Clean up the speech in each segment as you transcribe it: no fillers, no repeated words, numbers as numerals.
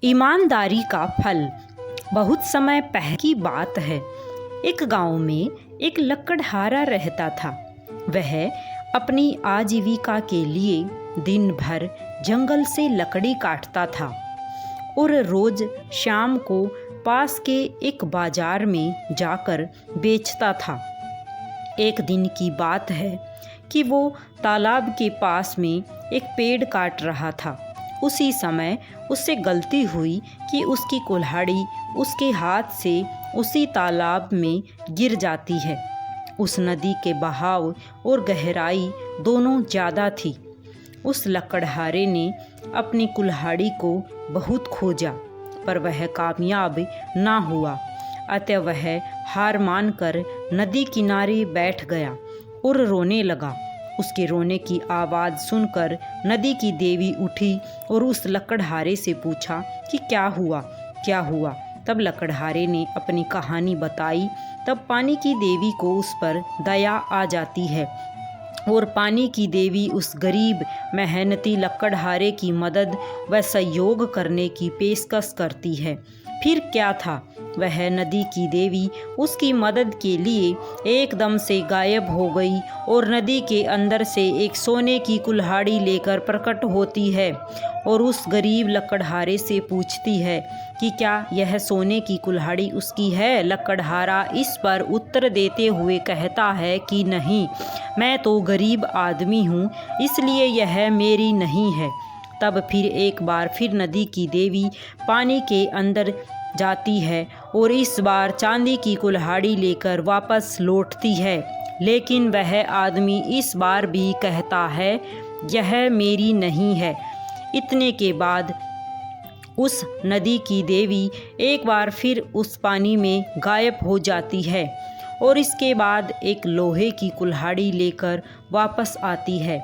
ईमानदारी का फल। बहुत समय पहले की बात है। एक गांव में एक लकड़हारा रहता था। वह अपनी आजीविका के लिए दिन भर जंगल से लकड़ी काटता था और रोज शाम को पास के एक बाजार में जाकर बेचता था। एक दिन की बात है कि वो तालाब के पास में एक पेड़ काट रहा था। उसी समय उससे गलती हुई कि उसकी कुल्हाड़ी उसके हाथ से उसी तालाब में गिर जाती है। उस नदी के बहाव और गहराई दोनों ज़्यादा थी। उस लकड़हारे ने अपनी कुल्हाड़ी को बहुत खोजा, पर वह कामयाब ना हुआ। अतः वह हार मानकर नदी किनारे बैठ गया और रोने लगा। उसके रोने की आवाज़ सुनकर नदी की देवी उठी और उस लकड़हारे से पूछा कि क्या हुआ, क्या हुआ। तब लकड़हारे ने अपनी कहानी बताई। तब पानी की देवी को उस पर दया आ जाती है और पानी की देवी उस गरीब मेहनती लकड़हारे की मदद व सहयोग करने की पेशकश करती है। फिर क्या था, वह नदी की देवी उसकी मदद के लिए एकदम से गायब हो गई और नदी के अंदर से एक सोने की कुल्हाड़ी लेकर प्रकट होती है और उस गरीब लकड़हारे से पूछती है कि क्या यह सोने की कुल्हाड़ी उसकी है। लकड़हारा इस पर उत्तर देते हुए कहता है कि नहीं, मैं तो गरीब आदमी हूँ, इसलिए यह मेरी नहीं है। तब फिर एक बार फिर नदी की देवी पानी के अंदर जाती है और इस बार चांदी की कुल्हाड़ी लेकर वापस लौटती है, लेकिन वह आदमी इस बार भी कहता है यह मेरी नहीं है। इतने के बाद उस नदी की देवी एक बार फिर उस पानी में गायब हो जाती है और इसके बाद एक लोहे की कुल्हाड़ी लेकर वापस आती है।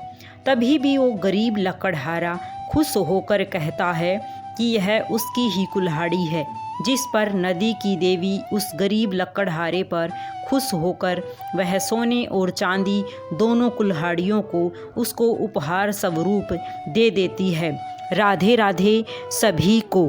तभी भी वो गरीब लकड़हारा खुश होकर कहता है कि यह उसकी ही कुल्हाड़ी है, जिस पर नदी की देवी उस गरीब लकड़हारे पर खुश होकर वह सोने और चांदी दोनों कुल्हाड़ियों को उसको उपहार स्वरूप दे देती है। राधे राधे सभी को।